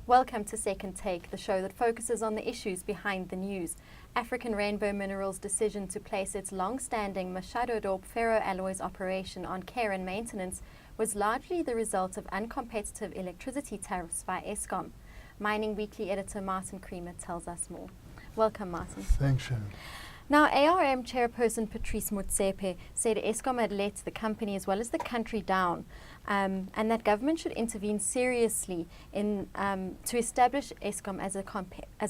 Welcome to Second Take, the show that focuses on the issues behind the news. African Rainbow Minerals' decision to place its long-standing Machadodorp ferroalloys operation on care and maintenance was largely the result of uncompetitive electricity tariffs by Eskom. Mining Weekly editor Martin Creamer tells us more. Welcome, Martin. Thanks, Shannon. Now, ARM chairperson Patrice Motsepe said Eskom had let the company as well as the country down, and that government should intervene seriously to establish Eskom as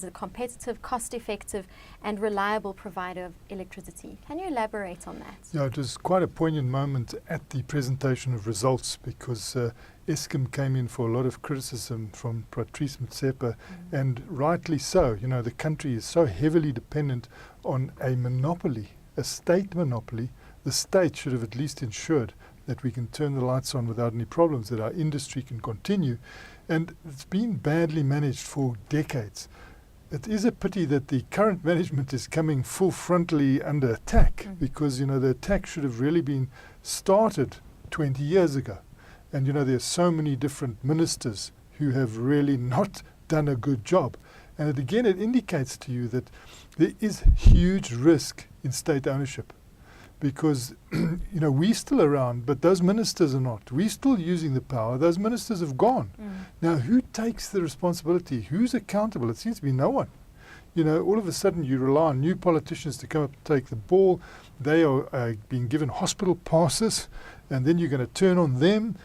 a competitive, cost-effective and reliable provider of electricity. Can you elaborate on that? Yeah, it was quite a poignant moment at the presentation of results because Eskom came in for a lot of criticism from Patrice Motsepe, and rightly so. You know, the country is so heavily dependent on a monopoly, a state monopoly. The state should have at least ensured that we can turn the lights on without any problems, that our industry can continue. And it's been badly managed for decades. It is a pity that the current management is coming full frontally under attack because, you know, the attack should have really been started 20 years ago. And, you know, there's so many different ministers who have really not done a good job. And it indicates to you that there is huge risk in state ownership because, you know, we're still around, but those ministers are not. We're still using the power. Those ministers have gone. Now, who takes the responsibility? Who's accountable? It seems to be no one. You know, all of a sudden you rely on new politicians to come up and take the ball. They are being given hospital passes, and then you're going to turn on them.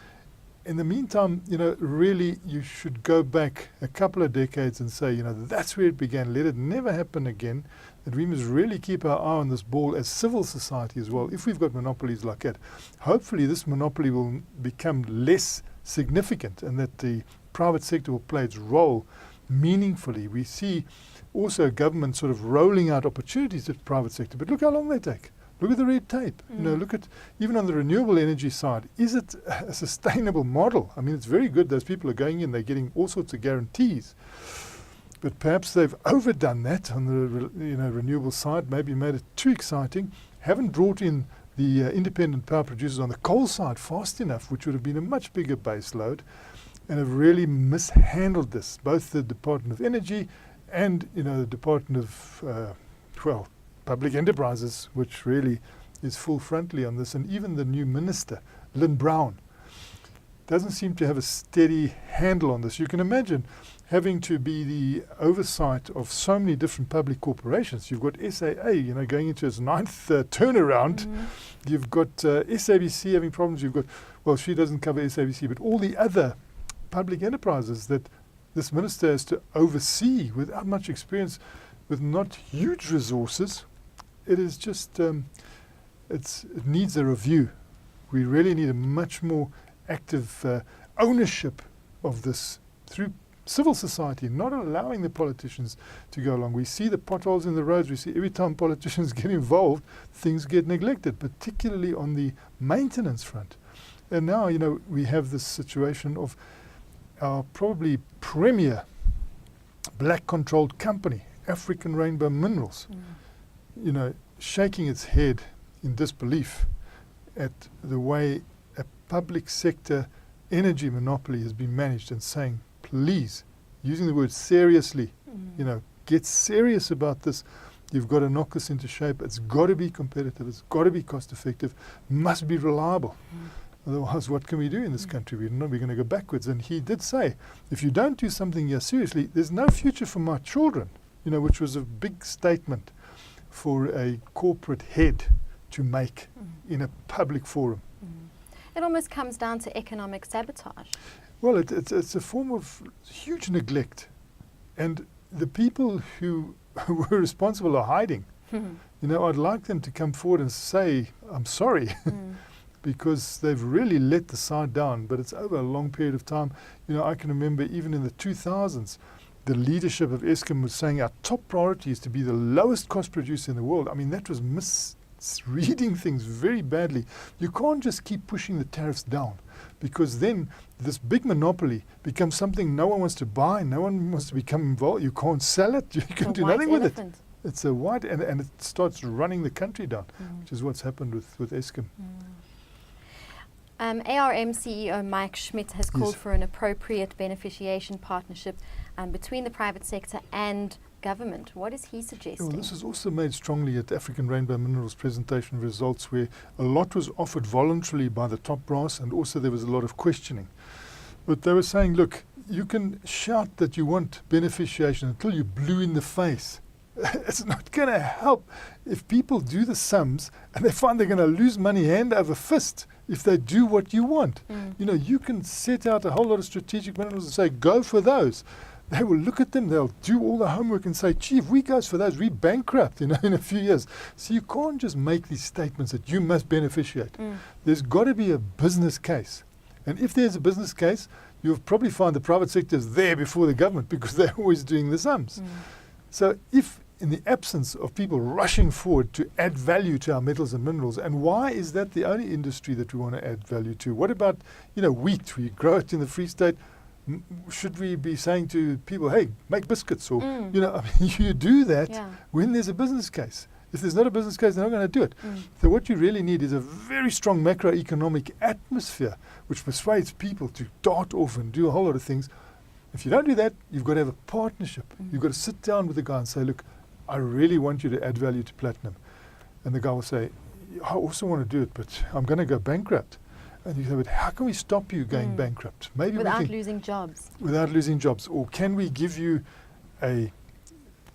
In the meantime, you know, really you should go back a couple of decades and say, you know, that's where it began. Let it never happen again. That we must really keep our eye on this ball as civil society as well. If we've got monopolies like that, hopefully this monopoly will become less significant and that the private sector will play its role meaningfully. We see also government sort of rolling out opportunities to the private sector, but look how long they take. Look at the red tape. You know, look at, even on the renewable energy side, is it a sustainable model? I mean, it's very good. Those people are going in, they're getting all sorts of guarantees. But perhaps they've overdone that on the renewable side, maybe made it too exciting, haven't brought in the independent power producers on the coal side fast enough, which would have been a much bigger base load, and have really mishandled this, both the Department of Energy and, you know, the Department of, Public Enterprises, which really is full frontally on this. And even the new minister, Lynn Brown, doesn't seem to have a steady handle on this. You can imagine having to be the oversight of so many different public corporations. You've got SAA, you know, going into its 9th turnaround. You've got SABC having problems. You've got, well, she doesn't cover SABC, but all the other public enterprises that this minister has to oversee without much experience, with not huge resources. It is just, it needs a review. We really need a much more active ownership of this through civil society, not allowing the politicians to go along. We see the potholes in the roads. We see every time politicians get involved, things get neglected, particularly on the maintenance front. And now, you know, we have this situation of our probably premier black-controlled company, African Rainbow Minerals, you know, shaking its head in disbelief at the way a public sector energy monopoly has been managed, and saying, please, using the word seriously, you know, get serious about this. You've got to knock this into shape. It's got to be competitive. It's got to be cost effective, must be reliable. Otherwise, what can we do in this country? We're going to go backwards. And he did say, if you don't do something here seriously, there's no future for my children. You know, which was a big statement for a corporate head to make in a public forum. It almost comes down to economic sabotage. Well, it's a form of huge neglect. And the people who were responsible are hiding. You know, I'd like them to come forward and say, I'm sorry, because they've really let the side down, but it's over a long period of time. You know, I can remember even in the 2000s, the leadership of Eskom was saying our top priority is to be the lowest cost producer in the world. I mean, that was misreading things very badly. You can't just keep pushing the tariffs down, because then this big monopoly becomes something no one wants to buy, no one wants to become involved. You can't sell it, you can do nothing with it. It's a white, and it starts running the country down, which is what's happened with Eskom. ARM CEO Mike Schmidt has called Yes. for an appropriate beneficiation partnership between the private sector and government. What is he suggesting? Well, this was also made strongly at African Rainbow Minerals presentation of results, where a lot was offered voluntarily by the top brass, and also there was a lot of questioning. But they were saying, look, you can shout that you want beneficiation until you're blue in the face. It's not going to help if people do the sums and they find they're going to lose money hand over fist if they do what you want. You know, you can set out a whole lot of strategic minerals and say, go for those. They will look at them, they'll do all the homework and say, gee, if we goes for those, we bankrupt, you know, in a few years. So you can't just make these statements that you must beneficiate. There's got to be a business case. And if there's a business case, you'll probably find the private sector is there before the government, because they're always doing the sums. So if in the absence of people rushing forward to add value to our metals and minerals, and why is that the only industry that we want to add value to? What about, you know, wheat? We grow it in the Free State. Should we be saying to people, hey, make biscuits? Or, you know, I mean, you do that when there's a business case. If there's not a business case, they're not going to do it. So what you really need is a very strong macroeconomic atmosphere which persuades people to dart off and do a whole lot of things. If you don't do that, you've got to have a partnership. You've got to sit down with the guy and say, look, I really want you to add value to platinum. And the guy will say, I also want to do it, but I'm going to go bankrupt. And you say, but how can we stop you going bankrupt? Maybe without losing jobs. Without losing jobs. Or can we give you a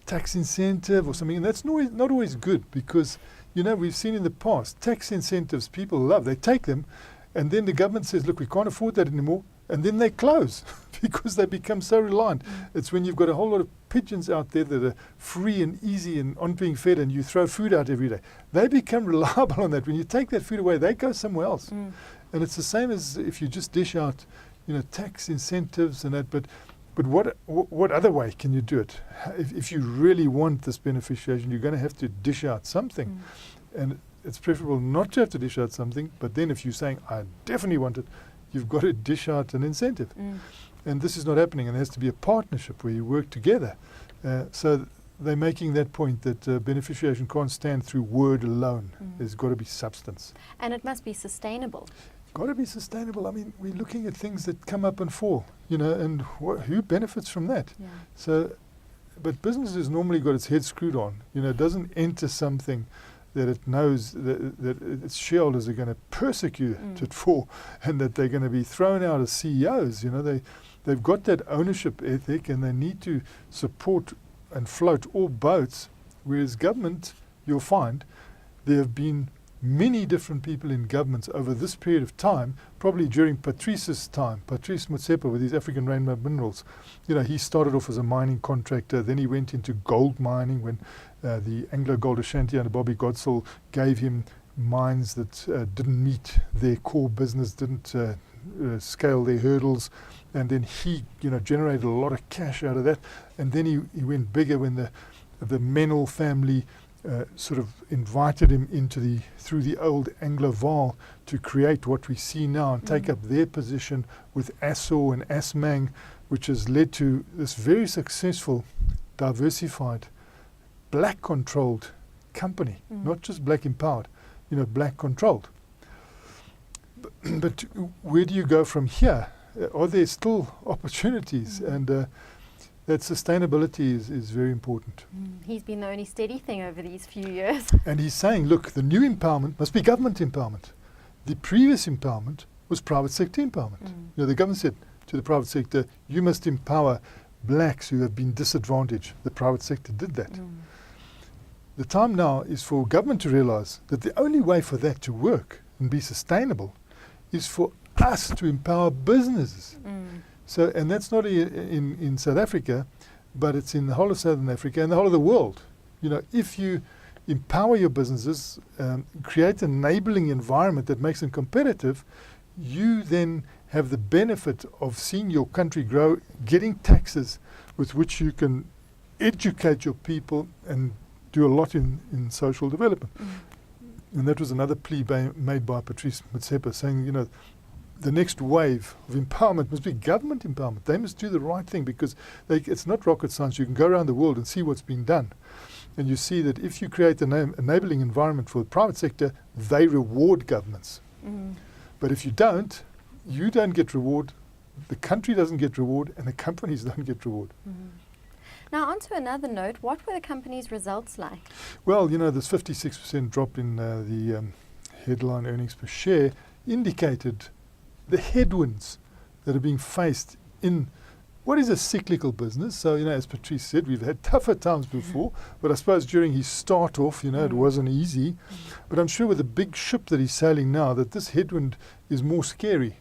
tax incentive or something? And that's not always good, because, you know, we've seen in the past, tax incentives people love. They take them, and then the government says, look, we can't afford that anymore. And then they close because they become so reliant. It's when you've got a whole lot of pigeons out there that are free and easy and on being fed, and you throw food out every day. They become reliable on that. When you take that food away, they go somewhere else. And it's the same as if you just dish out, you know, tax incentives and that. But what other way can you do it? If you really want this beneficiation, you're going to have to dish out something. And it's preferable not to have to dish out something. But then if you're saying, I definitely want it, you've got to dish out an incentive. And this is not happening, and there has to be a partnership where you work together. So they're making that point that beneficiation can't stand through word alone. There's got to be substance. And it must be sustainable. Got to be sustainable. I mean, we're looking at things that come up and fall, you know, and who benefits from that? So, but business has normally got its head screwed on. You know, it doesn't enter something that it knows that its shareholders are going to persecute it for, and that they're going to be thrown out as CEOs. You know, they've got that ownership ethic, and they need to support and float all boats. Whereas government, you'll find, there have been many different people in governments over this period of time, probably during Patrice's time, Patrice Motsepe with his African Rainbow Minerals. You know, he started off as a mining contractor, then he went into gold mining when the Anglo Gold Ashanti under Bobby Godsall gave him mines that didn't meet their core business, didn't scale their hurdles, and then he, you know, generated a lot of cash out of that. And then he went bigger when the Menel family sort of invited him into through the old Anglo Vaal to create what we see now and take up their position with Assor and Assmang, which has led to this very successful, diversified, black controlled company, not just black empowered, you know, black controlled. But where do you go from here? Are there still opportunities? And that sustainability is very important. He's been the only steady thing over these few years. And he's saying, look, the new empowerment must be government empowerment. The previous empowerment was private sector empowerment. You know, the government said to the private sector, you must empower blacks who have been disadvantaged. The private sector did that. The time now is for government to realize that the only way for that to work and be sustainable is for us to empower businesses. So, and that's not in South Africa, but it's in the whole of Southern Africa and the whole of the world. You know, if you empower your businesses, create an enabling environment that makes them competitive, you then have the benefit of seeing your country grow, getting taxes with which you can educate your people and do a lot in social development. And that was another plea made by Patrice Motsepe, saying, you know, the next wave of empowerment must be government empowerment. They must do the right thing, because it's not rocket science. You can go around the world and see what's been done. And you see that if you create an enabling environment for the private sector, they reward governments. But if you don't get reward, the country doesn't get reward, and the companies don't get reward. Now, on to another note, what were the company's results like? Well, this 56% drop in the headline earnings per share indicated the headwinds that are being faced in what is a cyclical business. So, as Patrice said, we've had tougher times before, but I suppose during his start off, it wasn't easy. But I'm sure with the big ship that he's sailing now, that this headwind is more scary.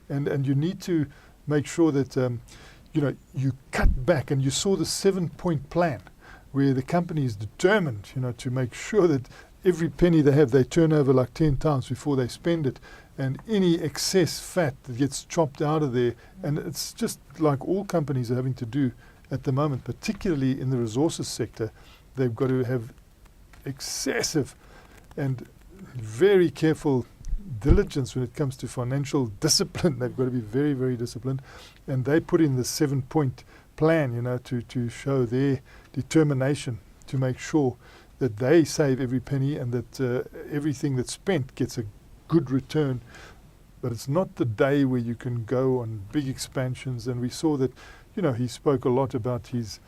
And you need to make sure that, you cut back. And you saw the 7-point plan where the company is determined, to make sure that every penny they have, they turn over like 10 times before they spend it. And any excess fat that gets chopped out of there, and it's just like all companies are having to do at the moment, particularly in the resources sector, they've got to have excessive and very careful diligence when it comes to financial discipline. They've got to be very, very disciplined. And they put in the 7-point plan, to show their determination to make sure that they save every penny and that everything that's spent gets a good return. But it's not the day where you can go on big expansions. And we saw that, he spoke a lot about his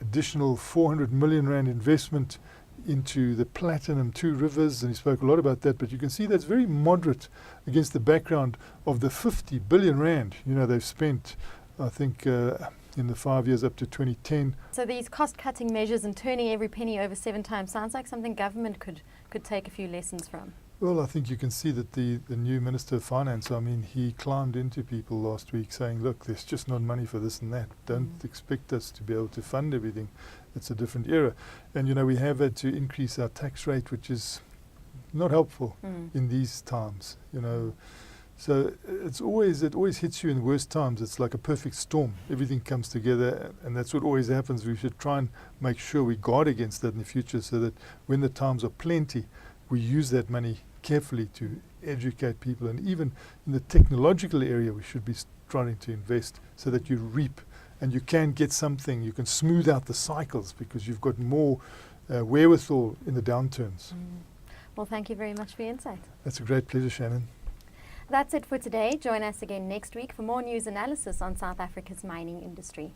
additional 400 million rand investment into the Platinum 2 Rivers, and he spoke a lot about that, but you can see that's very moderate against the background of the 50 billion rand they've spent, I think, in the 5 years up to 2010. So these cost-cutting measures and turning every penny over 7 times sounds like something government could take a few lessons from. Well, I think you can see that the new Minister of Finance, he climbed into people last week saying, look, there's just not money for this and that. Don't expect us to be able to fund everything. It's a different era. And, we have had to increase our tax rate, which is not helpful in these times, So it always hits you in the worst times. It's like a perfect storm. Everything comes together, and that's what always happens. We should try and make sure we guard against that in the future so that when the times are plenty, we use that money carefully to educate people. And even in the technological area, we should be trying to invest so that you reap and you can get something. You can smooth out the cycles because you've got more wherewithal in the downturns. Well, thank you very much for your insight. That's a great pleasure, Shannon. That's it for today. Join us again next week for more news analysis on South Africa's mining industry.